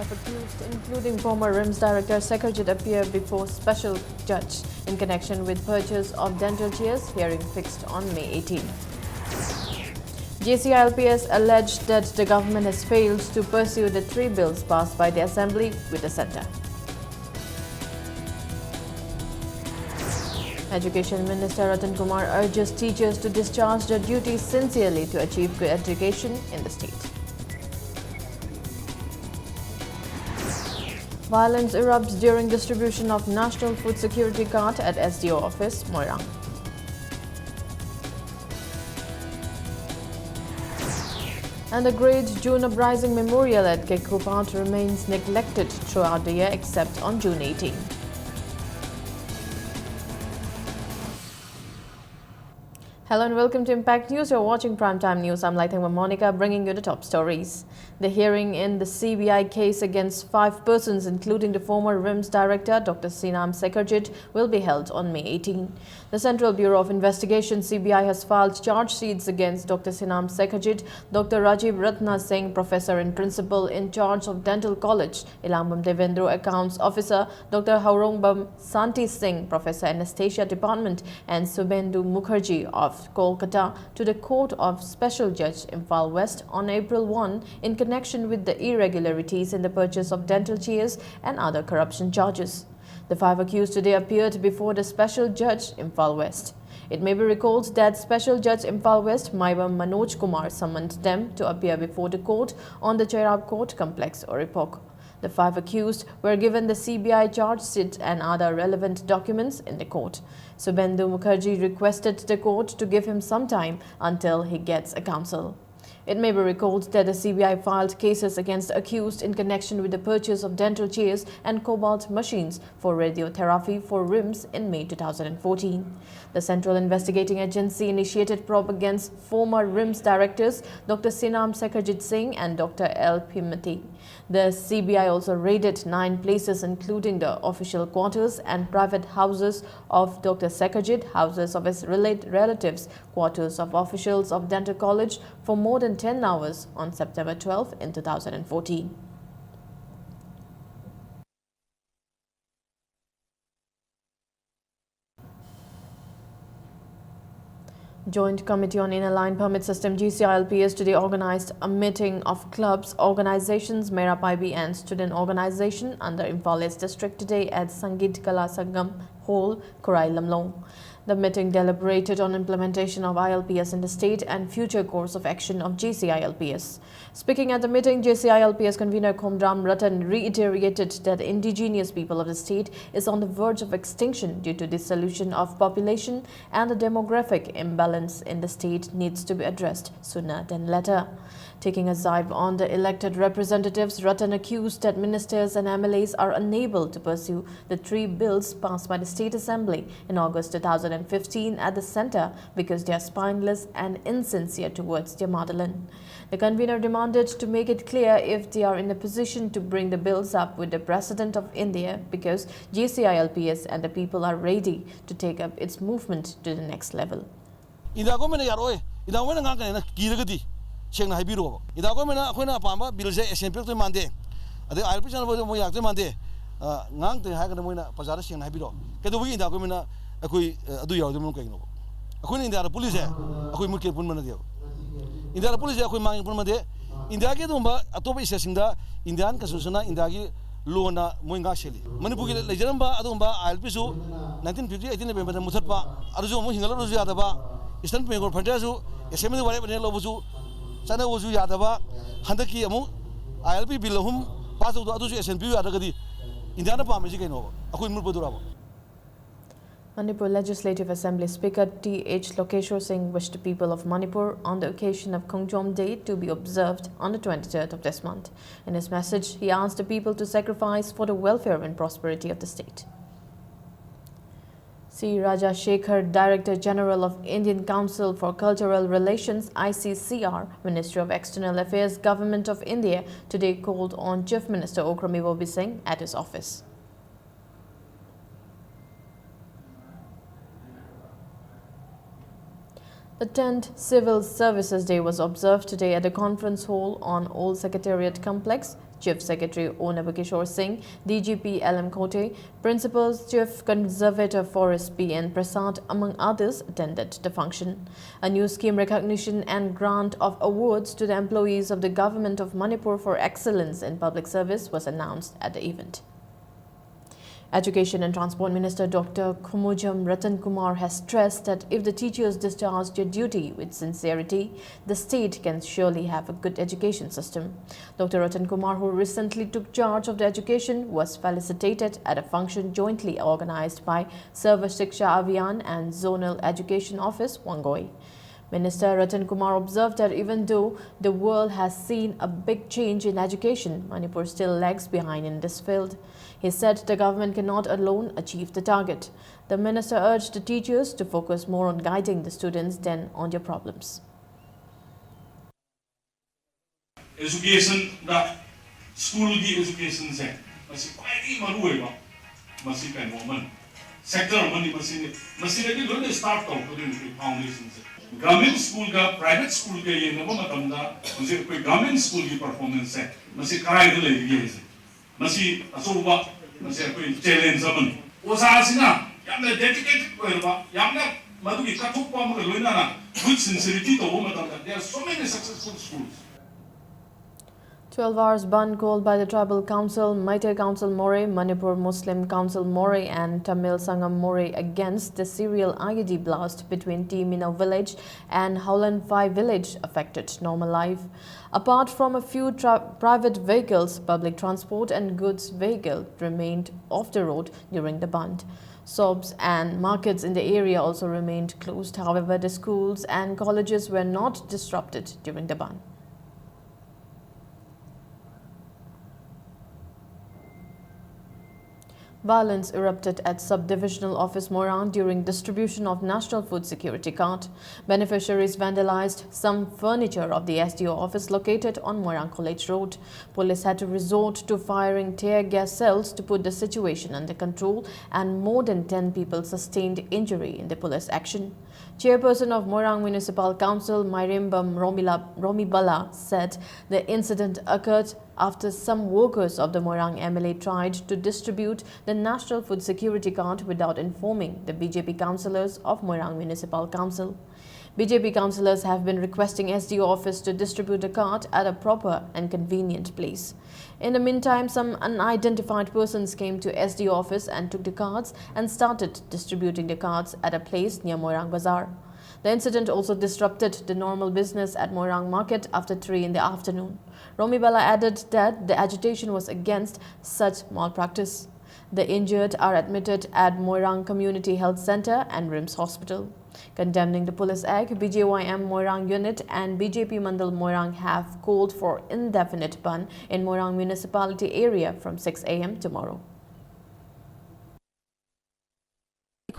5 accused, including former RIMS director Sekarjit, appear before special judge in connection with purchase of dental chairs, hearing fixed on May 18. JCILPS alleged that the government has failed to pursue the 3 bills passed by the Assembly with the centre. Education Minister Ratan Kumar urges teachers to discharge their duties sincerely to achieve good education in the state. Violence erupts during distribution of National Food Security Card at SDO office, Moirang. And the Great June Uprising Memorial at Kekupat remains neglected throughout the year except on June 18. Hello and welcome to Impact News. You're watching Primetime News. I'm Laithangwa Monica, bringing you the top stories. The hearing in the CBI case against 5 persons, including the former RIMS director Dr. Sinam Sekarjit, will be held on May 18. The Central Bureau of Investigation (CBI) has filed charge sheets against Dr. Sinam Sekarjit, Dr. Rajiv Ratna Singh, professor and principal in charge of Dental College, Ilambam Devendra Accounts Officer, Dr. Haurongbam Santi Singh, professor Anesthesia Department, and Subendu Mukherjee of Kolkata to the Court of Special Judge Imphal West on April 1 in connection with the irregularities in the purchase of dental chairs and other corruption charges. The 5 accused today appeared before the Special Judge Imphal West. It may be recalled that Special Judge Imphal West Maibam Manoj Kumar summoned them to appear before the court on the Chairab Court Complex, Oripok. The 5 accused were given the CBI charge sheet and other relevant documents in the court. Subendu Mukherjee requested the court to give him some time until he gets a counsel. It may be recalled that the CBI filed cases against accused in connection with the purchase of dental chairs and cobalt machines for radiotherapy for RIMS in May 2014. The Central Investigating Agency initiated probe against former RIMS directors Dr. Sinam Sekarjit Singh and Dr. L. Pimati. The CBI also raided 9 places, including the official quarters and private houses of Dr. Sekarjit, houses of his relatives, quarters of officials of Dental College for more than 10 hours on September 12 in 2014. Joint Committee on Inner Line Permit System JCILPS today organized a meeting of clubs, organizations, Mera Paibi and student organization under Imphal East District today at Sangeet Kala Sangam Hall, Korai Lamlong. The meeting deliberated on implementation of ILPS in the state and future course of action of JCILPS. Speaking at the meeting, JCILPS convener Khomram Ratan reiterated that indigenous people of the state is on the verge of extinction due to dissolution of population, and the demographic imbalance in the state needs to be addressed sooner than later. Taking a side on the elected representatives, Ratan accused that ministers and MLAs are unable to pursue the 3 bills passed by the State Assembly in August 2015 at the centre because they are spineless and insincere towards their motherland. The convener demanded to make it clear if they are in a position to bring the bills up with the President of India because JCILPS and the people are ready to take up its movement to the next level. Sheng hai biro ida ko mena khoi na pamba bil se SMP to mande ade ILP channel mo yak to mande ngang te ha ka mo na pazar sheng hai biro ke do wi ida ko mena akoi adu yaw de mo ke no akoi ni india police akoi mu ke pun mana de india police akoi mang pun made india ke do ba atop ise singda indian ka susuna india gi lo na mo nga sheli manipur gi le jaram ba adu ba ILP su 1958 ne be muthat ba adu jo mo hingala ru ya da ba eastern bengal frontier su SMP de wale ne lo bu su sana wozu yadaba handaki amu ILP bilhum pasu do adusu SNP yadagadi indiana pamji kaino akoi murpodurabo. Manipur Legislative Assembly Speaker T.H. Lokeshwar Singh wished the people of Manipur on the occasion of Kongjom Day to be observed on the 23rd of this month. In his message, he asked the people to sacrifice for the welfare and prosperity of the state. C. Raja Shekhar, Director General of Indian Council for Cultural Relations (ICCR), Ministry of External Affairs, Government of India, today called on Chief Minister Okrami Bobi Singh at his office. The 10th Civil Services Day was observed today at the conference hall on Old Secretariat Complex. Chief Secretary O. Nabakishore Singh, DGP LM Kote, Principals Chief Conservator Forest P.N. Prasad, among others, attended the function. A new scheme recognition and grant of awards to the employees of the Government of Manipur for excellence in public service was announced at the event. Education and Transport Minister Dr. Kumujam Ratan Kumar has stressed that if the teachers discharge their duty with sincerity, the state can surely have a good education system. Dr. Ratan Kumar, who recently took charge of the education, was felicitated at a function jointly organized by Sarva Shiksha Abhiyan and Zonal Education Office, Wangoi. Minister Ratan Kumar observed that even though the world has seen a big change in education, Manipur still lags behind in this field. He said the government cannot alone achieve the target. The minister urged the teachers to focus more on guiding the students than on their problems. Education, the school education se, masih quite maru ba, masih kan woman. Sector money masih ni dulu start tau tu ni foundation se. Government school ka private school ka ye nama matam da, masih koi government school ki performance se, masih karai tu lagi ye se. Masih asuba, masih koi challenge zaman. Usaha sina, yang na dedicated koi ba, yang na madu ki katuk pa mga loina na, with sincerity to matam da. There are so many successful schools. 12 hours ban called by the Tribal Council, Meitei Council Moray, Manipur Muslim Council Moray and Tamil Sangam Moray against the serial IED blast between T Minau village and Howland 5 village affected normal life. Apart from a few private vehicles, public transport and goods vehicle remained off the road during the ban. Shops and markets in the area also remained closed. However, the schools and colleges were not disrupted during the ban. Violence erupted at Subdivisional Office Moirang during distribution of National Food Security Card. Beneficiaries vandalized some furniture of the SDO office located on Moirang College Road. Police had to resort to firing tear gas cells to put the situation under control, and more than 10 people sustained injury in the police action. Chairperson of Moirang Municipal Council, Mairimbam Romibala, said the incident occurred after some workers of the Moirang MLA tried to distribute the National Food Security Card without informing the BJP councillors of Moirang Municipal Council. BJP councillors have been requesting SDO office to distribute the card at a proper and convenient place. In the meantime, some unidentified persons came to SDO office and took the cards and started distributing the cards at a place near Moirang Bazaar. The incident also disrupted the normal business at Moirang Market after 3 in the afternoon. Romibala added that the agitation was against such malpractice. The injured are admitted at Moirang Community Health Center and RIMS Hospital. Condemning the police act, BJYM Moirang Unit and BJP Mandal Moirang have called for indefinite ban in Moirang municipality area from 6 a.m. tomorrow.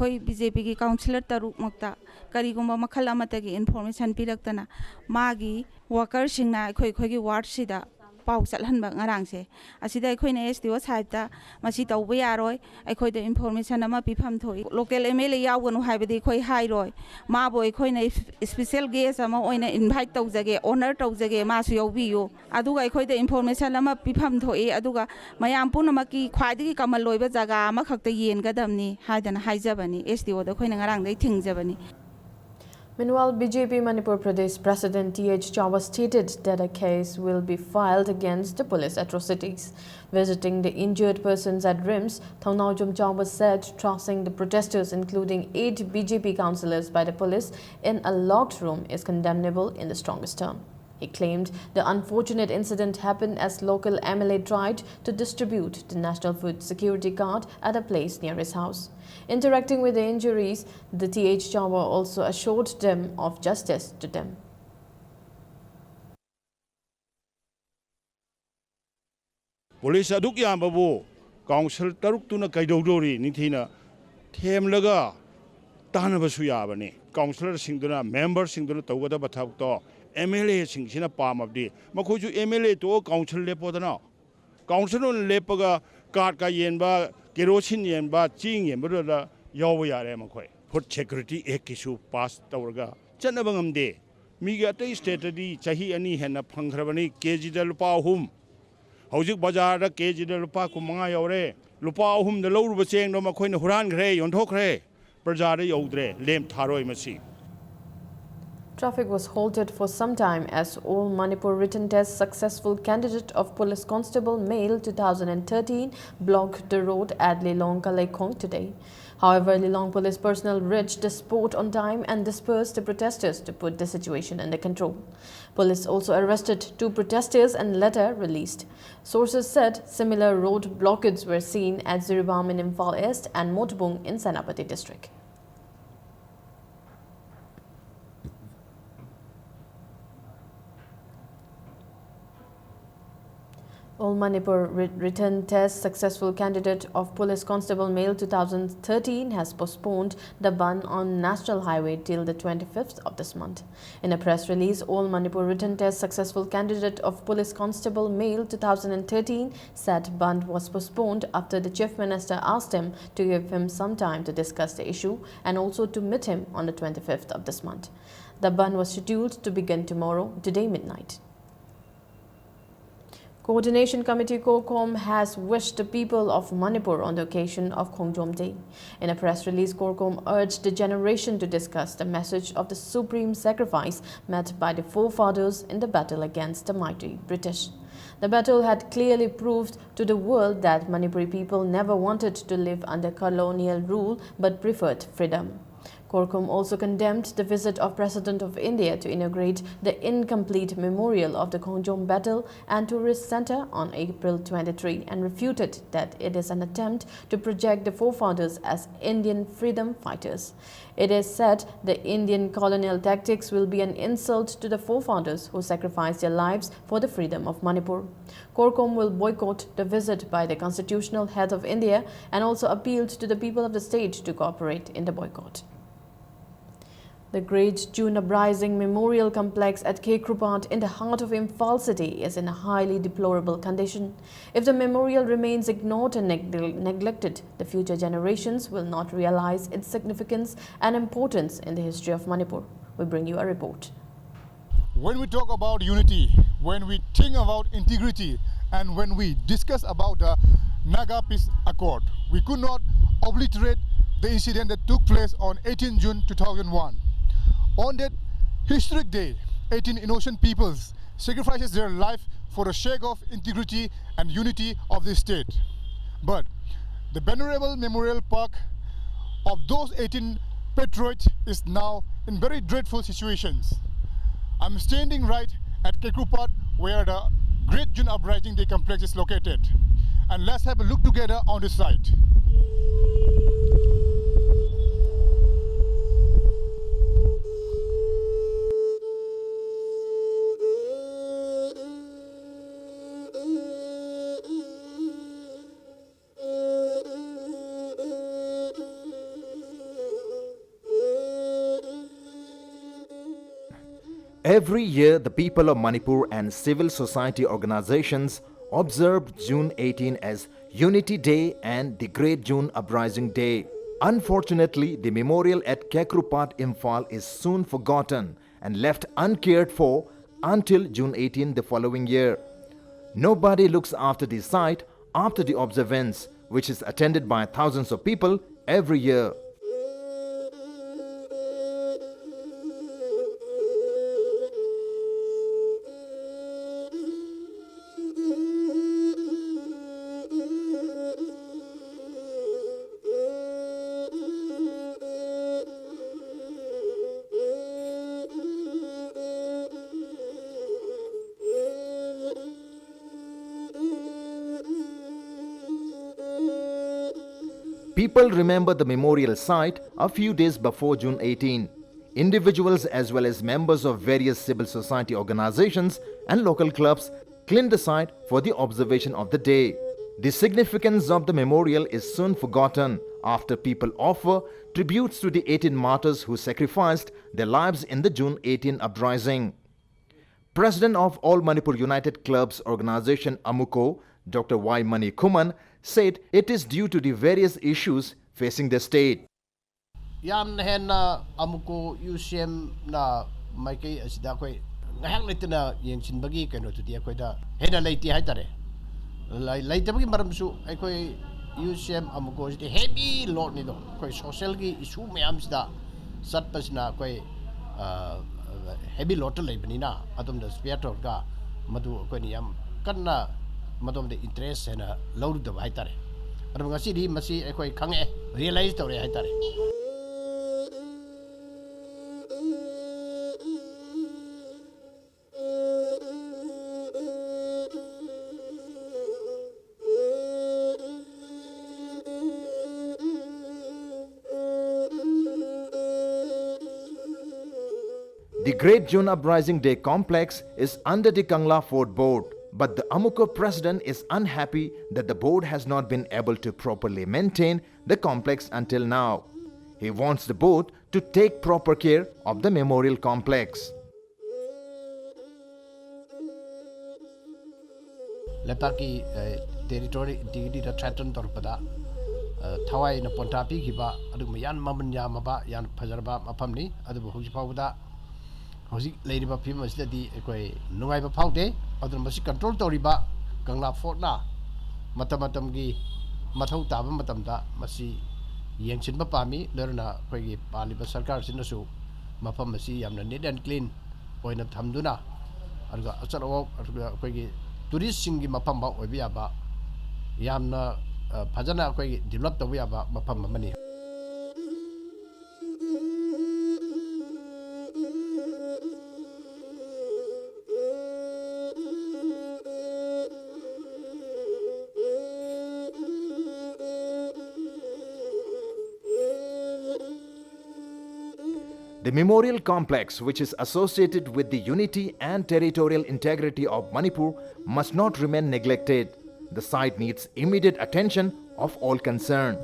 BJP की councillor तरुक मक्ता करीगुम्बा मखल अमतगी information पिरक्तना मागी worker सिंगना खोई खोई की ward सिदा पाउ चलहनबा ngarangse asida akhoi SDO saita masi tawba yaroi akhoi da information ama pifam thoi local MLA yawganu haibadi khoi hairoi ma bo akhoi na special guest ama oina invite tawjage honor tawjage ma su yawbiyo aduga akhoi da information ama pifam thoi aduga mayam punamaki khwaidagi kamal loiba jaga ama khakta yengadamni haidana haijabani SDO da khoi na ngarang dai thingjabani. Meanwhile, BJP Manipur Pradesh President T.H. Chawla stated that a case will be filed against the police atrocities. Visiting the injured persons at RIMS, Thongnaujum Chawla said tracing the protesters, including 8 BJP councillors, by the police in a locked room is condemnable in the strongest term. He claimed the unfortunate incident happened as local MLA tried to distribute the National Food Security Card at a place near his house. Interacting with the injuries, the T.H. Chawla also assured them of justice to them. Police aduk yambabu council taruk tuna kaidodori nithina themlaga tanabasu yabani councillor singduna member singduna tawada bathakto MLA singsina pamabdi makhoju MLA to council lepodana council on lepaga card ka yenba kerosene yenba ching yenba yaw yare makhoi food security ek issue pass tawraga ꯆꯠꯅꯕ ꯉꯝꯗꯦ ꯃꯤꯒꯤ ꯑꯇꯩ ꯁ꯭ꯇꯦꯠꯇꯗꯤ ꯆꯍꯤ 2 ꯍꯦꯟꯅ ꯐꯪꯈ꯭ꯔꯕꯅꯤ ꯀꯦꯖꯤꯗ ꯂꯨꯄꯥ 3 ꯍꯧꯖꯤꯛ ꯕꯖꯥꯔꯗ ꯀꯦꯖꯤꯗ ꯂꯨꯄꯥ 15 ꯌꯧꯔꯦ ꯂꯨꯄꯥ 3ꯗ ꯂꯧꯔꯨꯕ ꯆꯦꯡꯗꯣ ꯃꯈꯣꯏꯅ ꯍꯨꯔꯥꯟꯈ꯭ꯔꯦ ꯌꯣꯟꯊꯣꯛꯈ꯭ꯔꯦ ꯕꯖꯥꯔꯗ ꯌꯧꯗ꯭ꯔꯦ ꯂꯦꯝ ꯊꯥꯔꯣꯏ ꯃꯁꯤ Traffic was halted for some time as All Manipur Written Test successful candidate of Police Constable Male 2013 blocked the road at Lilong Kalaikong today. However, Lilong police personnel reached the spot on time and dispersed the protesters to put the situation under control. Police also arrested 2 protesters and later released. Sources said similar road blockades were seen at Ziribam in Imphal East and Motbung in Senapati district. All Manipur Written Test successful candidate of Police Constable Male 2013 has postponed the ban on National Highway till the 25th of this month. In a press release, All Manipur Written Test successful candidate of Police Constable Male 2013 said ban was postponed after the Chief Minister asked him to give him some time to discuss the issue and also to meet him on the 25th of this month. The ban was scheduled to begin tomorrow, today midnight. Coordination Committee CORCOM has wished the people of Manipur on the occasion of Khongjom Day. In a press release, CORCOM urged the generation to discuss the message of the supreme sacrifice made by the forefathers in the battle against the mighty British. The battle had clearly proved to the world that Manipuri people never wanted to live under colonial rule but preferred freedom. CORCOM also condemned the visit of President of India to inaugurate the incomplete memorial of the Khongjom battle and tourist center on April 23 and refuted that it is an attempt to project the forefathers as Indian freedom fighters. It is said the Indian colonial tactics will be an insult to the forefathers who sacrificed their lives for the freedom of Manipur. CORCOM will boycott the visit by the constitutional head of India and also appealed to the people of the state to cooperate in the boycott. The Great June Uprising Memorial Complex at Kekrupat in the heart of Imphal city is in a highly deplorable condition. If the memorial remains ignored and neglected, the future generations will not realize its significance and importance in the history of Manipur. We bring you a report. When we talk about unity, when we think about integrity, and when we discuss about the Naga Peace Accord, we could not obliterate the incident that took place on 18 June 2001. On that historic day, 18 innocent peoples sacrifices their life for the sake of integrity and unity of the state. But the venerable memorial park of those 18 patriots is now in very dreadful situations. I'm standing right at Kekrupat where the Great June Uprising Day complex is located. And let's have a look together on this site. Every year, the people of Manipur and civil society organizations observe June 18 as Unity Day and the Great June Uprising Day. Unfortunately, the memorial at Kekrupat, Imphal is soon forgotten and left uncared for until June 18 the following year. Nobody looks after the site after the observance, which is attended by thousands of people every year. People remember the memorial site a few days before June 18. Individuals as well as members of various civil society organizations and local clubs clean the site for the observation of the day. The significance of the memorial is soon forgotten after people offer tributes to the 18 martyrs who sacrificed their lives in the June 18 uprising. President of All Manipur United Clubs organization AMUCO, Dr. Y. Mani Kuman, said it is due to the various issues facing the state. yam hen na amuko UCM na mai kai asida koi ngahak letna yeng chin bagi keno tu dia koi da hena leiti hai tare lai tabagi maram su ai koi UCM amuko sti heavy load ni do koi social gi issue mayam sida sat pasna koi heavy load lai bani na atom da spare tor ga madu koi ni yam kanna madom de interest hena lauru da hai tare adum ngasi di masi ai koi khange realize tore hai tare. The Great June Uprising Day complex is under the Kangla Fort Board, but the Amuko president is unhappy that the board has not been able to properly maintain the complex until now. He wants the board to take proper care of the memorial complex. Lepaki territory integrity da threaten torpada thawai na pontapi kiba adu yan mamanya maba yan phajarba mapamni adu hoji pawda hoji leiriba phim asidi ekoi nungai ba phaude adu masi control toriba Kangla Fort na matamatam gi mathau taba matamda masi yengchinba pami lerna koi gi paliba sarkar sinasu mafam masi yamna neat and clean oina thamduna arga acharaw koi gi tourist singi mafam ba oibiya ba yamna phajana koi develop tawiya ba mafam mani. The memorial complex, which is associated with the unity and territorial integrity of Manipur, must not remain neglected. The site needs immediate attention of all concerned.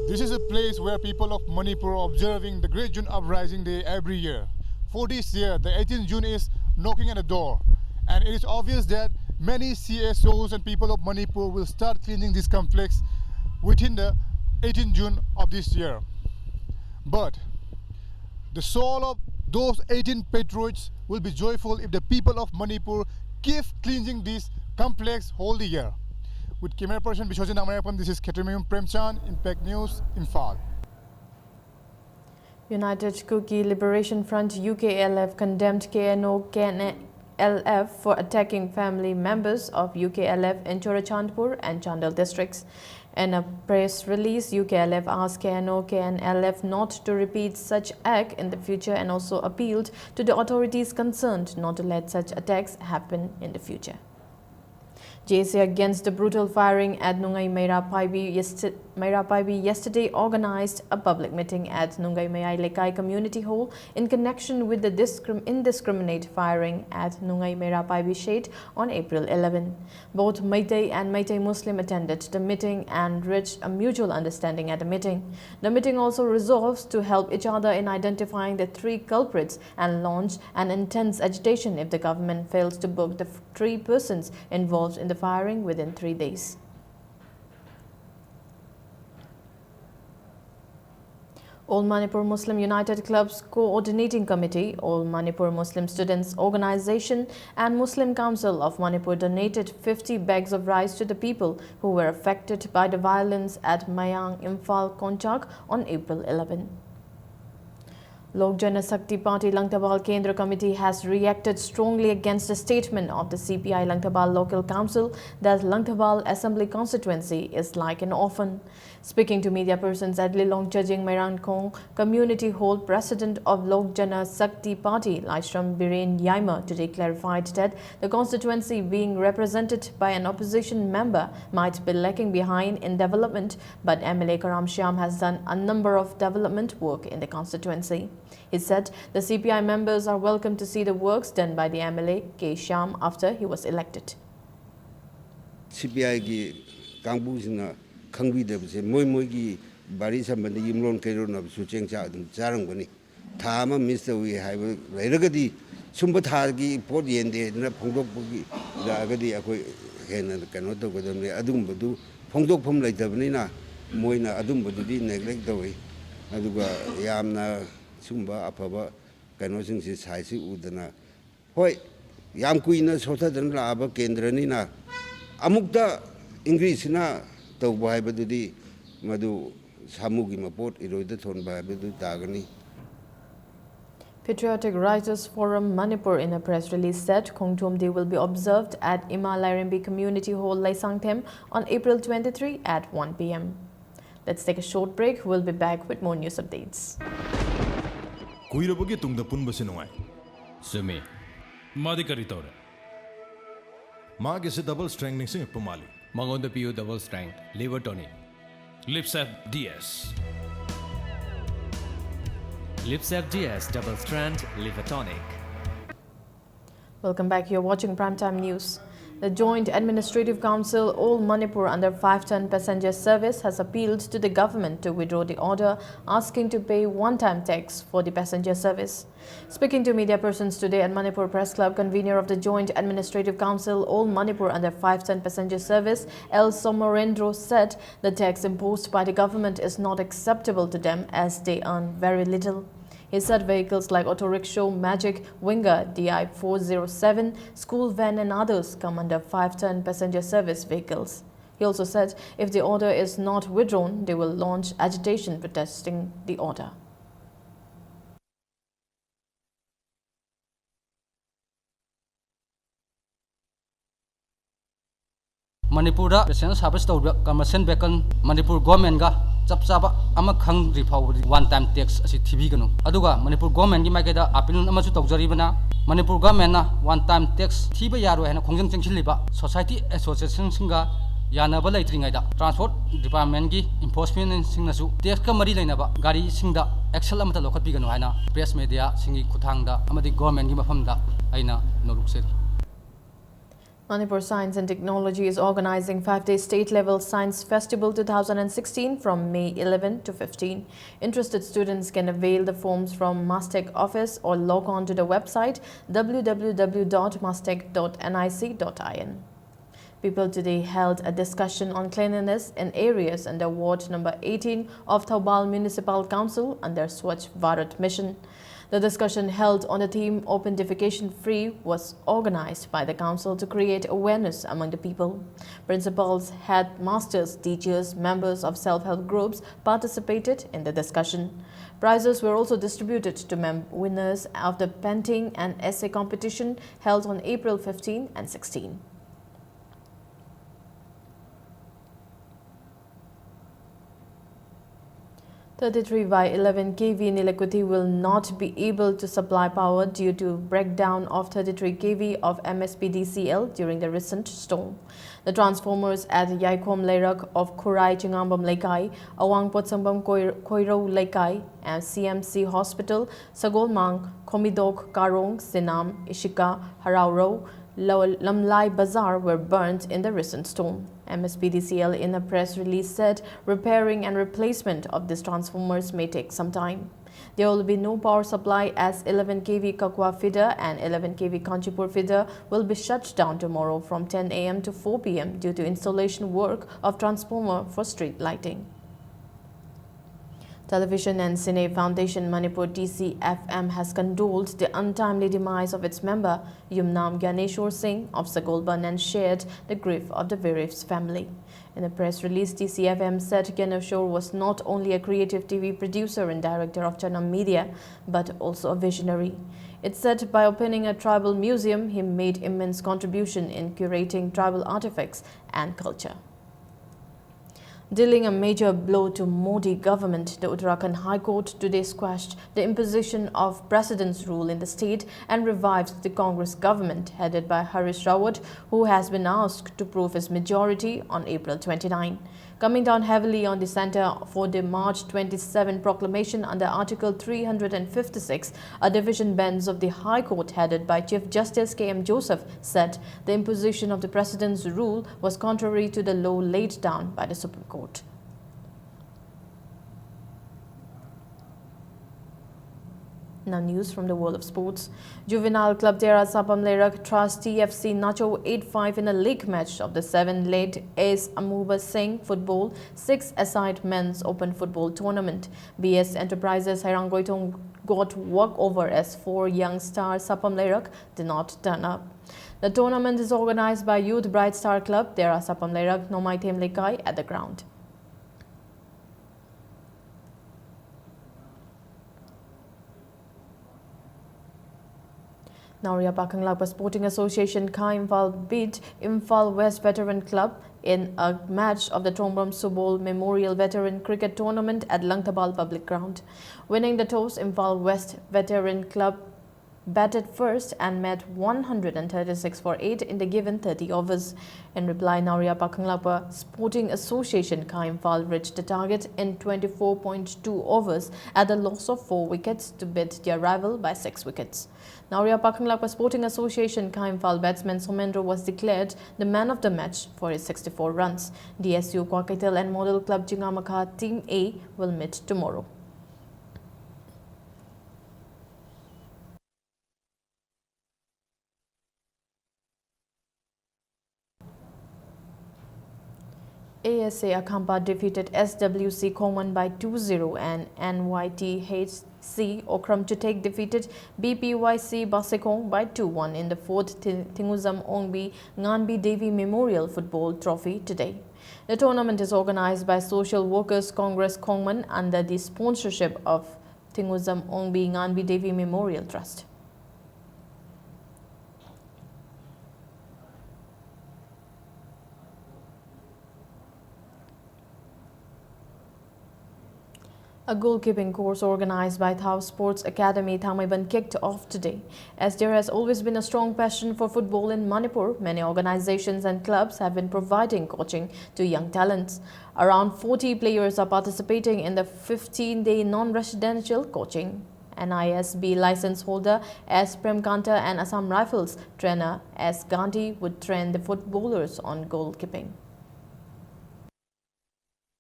This is a place where people of Manipur are observing the Great June Uprising Day every year. For this year, the 18th June is knocking at the door, and it is obvious that many CSOs and people of Manipur will start cleaning this complex within the 18th June of this year. But the soul of those 18 patriots will be joyful if the people of Manipur keep cleansing this complex whole the year. With camera person Bishwajan Amarapam, this is Ketramium Premchan, Impact News, Imphal. United Kuki Liberation Front UKLF condemned KNO-KNLF for attacking family members of UKLF in Churachandpur and Chandel districts. In a press release, UKLF asked KNO-KNLF not to repeat such act in the future and also appealed to the authorities concerned not to let such attacks happen in the future. JSA against the brutal firing at Nungai Meira Paibi yesterday organized a public meeting at Nungai Meira Lekai Community Hall in connection with the indiscriminate firing at Nungai Meira Paibi Shade on April 11. Both Meitei and Meitei Muslim attended the meeting and reached a mutual understanding at the meeting. The meeting also resolves to help each other in identifying the three culprits and launch an intense agitation if the government fails to book the three persons involved in the firing within 3 days. All Manipur Muslim United Club's Coordinating Committee, All Manipur Muslim Students Organization and Muslim Council of Manipur donated 50 bags of rice to the people who were affected by the violence at Mayang Imphal Konchak on April 11. Lok Jana Shakti Party Langtabal Kendra Committee has reacted strongly against the statement of the CPI Langtabal Local Council that Langtabal Assembly constituency is like an orphan. Speaking to media persons at Lilong Jajing Meran Kong Community Hall, President of Lok Jana Shakti Party Laishram Biren Yaima today clarified that the constituency being represented by an opposition member might be lacking behind in development, but MLA Karam Shyam has done a number of development work in the constituency. He said the CPI members are welcome to see the works done by the MLA K. Shyam after he was elected. CPI ki kangbu sina khangbi de se moi ki bari sambandi yimlon kairo na su chengcha charang bani thama Mr. we have lairagadi ꯁꯨꯝꯕ ꯊꯥꯒꯤ ꯄꯣꯠ ꯌꯦꯟꯗꯦꯅ ꯐꯣꯡꯗꯣꯛꯄꯒꯤ ꯂꯥꯛꯑꯒꯗꯤ ꯑꯩꯈꯣꯏ ꯍꯦꯟꯅ ꯀꯩꯅꯣ ꯇꯧꯒꯗꯕꯅꯤ ꯑꯗꯨꯒꯨꯝꯕꯗꯨ ꯐꯣꯡꯗꯣꯛꯐꯝ ꯂꯩꯇꯕꯅꯤꯅ ꯃꯣꯏꯅ ꯑꯗꯨꯝꯕꯗꯨꯗꯤ ꯅꯦꯒ꯭ꯂꯦꯛ ꯇꯧꯏ ꯑꯗꯨꯒ ꯌꯥꯝꯅ ꯁꯨꯝꯕ ꯑꯐꯕ ꯀꯩꯅꯣꯁꯤꯡꯁꯤ ꯁꯥꯏꯠꯁꯤ ꯎꯗꯅ ꯍꯣꯏ ꯌꯥꯝ ꯀꯨꯏꯅ ꯁꯣꯊꯗꯅ ꯂꯥꯛꯑꯕ ꯀꯦꯟꯗ꯭ꯔꯅꯤꯅ ꯑꯃꯨꯛꯇ ꯏꯪꯒ꯭ꯔꯤꯁꯁꯤꯅ ꯇꯧꯕ ꯍꯥꯏꯕꯗꯨꯗꯤ ꯃꯗꯨ ꯁꯥꯃꯨꯒꯤ ꯃꯄꯣꯠ ꯏꯔꯣꯏꯗ ꯊꯣꯟꯕ ꯍꯥꯏꯕꯗꯨ ꯇꯥꯒꯅꯤ. Patriotic Writers Forum Manipur in a press release said Khongthom Day will be observed at Ima Lairimbi Community Hall, Laisangthem on April 23 at 1 p.m. Let's take a short break. We'll be back with more news updates. Kuirabagi tungda punba sinungai. Sumi. Madi kari tore. Magi se double strength ning sing pumali. Mangonda piu double strength. Liver tonic. Lipsap DS. Lipsap DS Double Strand Liver Tonic. Welcome back. You're watching Primetime News. The Joint Administrative Council All Manipur under 5-ton passenger service has appealed to the government to withdraw the order asking to pay one-time tax for the passenger service. Speaking to media persons today at Manipur Press Club, convener of the Joint Administrative Council All Manipur under 5-ton passenger service, L. Somorendro, said the tax imposed by the government is not acceptable to them as they earn very little. He said vehicles like auto rickshaw, Magic, Winger, DI 407, school van and others come under 5-ton passenger service vehicles. He also said if the order is not withdrawn, they will launch agitation protesting the order. Manipura passenger service tawda commercial vehicle Manipur government ga chap chaba ama khang ri phawdi one time tax asi thibi ganu aduga Manipur government gi maikeda appeal amachu tawjaribana Manipur government na one time tax thiba yaro hena khongjang chengchiliba society association singa yanaba laitringai da transport department gi enforcement singnasu tax ka mari lainaba gari singda excel amata lokhatpi ganu haina press media singi khuthangda amadi government gi mafamda aina norukseri. Manipur Science and Technology is organizing 5-day state-level Science Festival 2016 from May 11 to 15. Interested students can avail the forms from Mastech office or log on to the website www.mastech.nic.in. People today held a discussion on cleanliness in areas under Ward number 18 of Thoubal Municipal Council under Swachh Bharat Mission. The discussion held on the theme Open Defecation Free was organized by the council to create awareness among the people. Principals, headmasters, teachers, members of self-help groups participated in the discussion. Prizes were also distributed to winners of the painting and essay competition held on April 15 and 16. by 11 kV Nilekoti will not be able to supply power due to breakdown of 33 kV of MSPDCL during the recent storm. The transformers at Yaikom Leirak of Kurai Chingambam Laikai, Awang Potsambam Koiro Laikai, and CMC Hospital, Sagolmang, Komidok, Karong, Sinam, Ishika, Harauro, Lamlai Bazaar were burnt in the recent storm. MSPDCL in a press release said repairing and replacement of these transformers may take some time. There will be no power supply as 11 kV Kakwa feeder and 11 kV Kanchipur feeder will be shut down tomorrow from 10 a.m. to 4 p.m. due to installation work of transformer for street lighting. Television and Cine Foundation Manipur TCFM has condoled the untimely demise of its member Yumnam Gyaneshwar Singh of Sagolban and shared the grief of the bereaved family. In a press release, TCFM said Gyaneshwar was not only a creative TV producer and director of Chanam Media, but also a visionary. It said by opening a tribal museum, he made immense contribution in curating tribal artifacts and culture. Dealing a major blow to Modi government, the Uttarakhand High Court today squashed the imposition of President's rule in the state and revived the Congress government headed by Harish Rawat, who has been asked to prove his majority on April 29. Coming down heavily on the centre for the March 27 proclamation under Article 356, a division bench of the High Court headed by Chief Justice K.M. Joseph said the imposition of the President's rule was contrary to the law laid down by the Supreme Court. Now news from the world of sports. Juvenile club Dera Sapam Lerak Trust TFC Nacho 8-5 in a league match of the 7-leg Ace Amuba Singh Football 6-a-side men's open football tournament. BS Enterprises Hairangoitong got walkover as 4 young stars Sapam Lerak did not turn up. The tournament is organized by Youth Bright Star Club Dera Sapam Lerak Nomai Them Lekai at the ground. Nauria Pakanglapa Sporting Association Ka Imphal beat Imphal West Veteran Club in a match of the Tombram Subol Memorial Veteran Cricket Tournament at Langtabal Public Ground. Winning the toss, Imphal West Veteran Club batted first and met 136 for 8 in the given 30 overs. In reply, Nauria Pakanglapa Sporting Association Ka Imphal reached the target in 24.2 overs at the loss of 4 wickets to beat their rival by 6 wickets. Nauria Pakanglapa Sporting Association Ka Imphal batsman Somendro was declared the man of the match for his 64 runs. DSU Kwakaitel and Model Club Jingamakha Team A will meet tomorrow. ASA Akampa defeated SWC Khongman by 2-0 and NYTHC Okram Chutek defeated BPYC Basekong by 2-1 in the 4th Tinguzam Ongbi Nganbi Devi Memorial Football Trophy today. The tournament is organized by Social Workers Congress Khongman under the sponsorship of Tinguzam Ongbi Nganbi Devi Memorial Trust. A goalkeeping course organized by Thao Sports Academy Thamaiban kicked off today. As there has always been a strong passion for football in Manipur, many organizations and clubs have been providing coaching to young talents. Around 40 players are participating in the 15-day non-residential coaching. NISB license holder S. Premkanta and Assam Rifles trainer S. Gandhi would train the footballers on goalkeeping.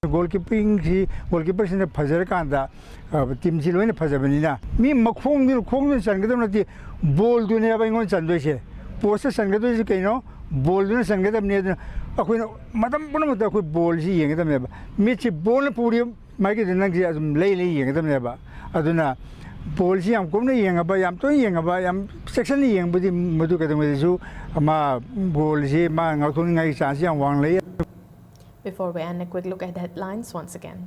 Goalkeeping goalkeeper in the Pazarkanda team Zilwin Pazabina. Me Makong Kong Sangadam ball do never on Sandwich. Poster Sangadu Kano, boldness and get them near Madame Bonamata could ball seeing them never. Mitch ball podium, Mikey the Naxiasm laying them never. Aduna ball see I'm coming young about I'm toying about I'm sectionally young with the Maduka with Zoo, Ama ball see man out on Nice one layer. Before we end, a quick look at the headlines once again.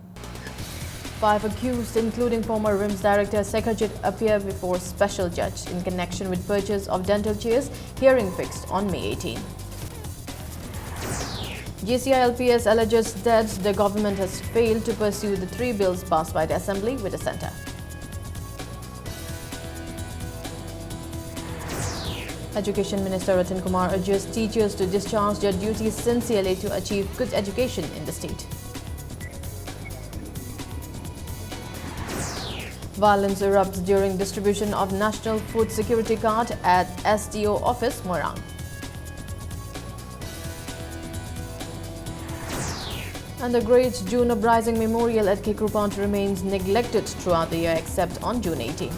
5 accused, including former RIMS director Sekharjit, appear before special judge in connection with purchase of dental chairs, hearing fixed on May 18. GCILPS alleges that the government has failed to pursue the 3 bills passed by the Assembly with the centre. Education Minister Ratan Kumar urges teachers to discharge their duties sincerely to achieve good education in the state. Violence erupts during distribution of National Food Security Card at SDO office, Morang. And the Great June Uprising Memorial at Kikrupant remains neglected throughout the year except on June 18.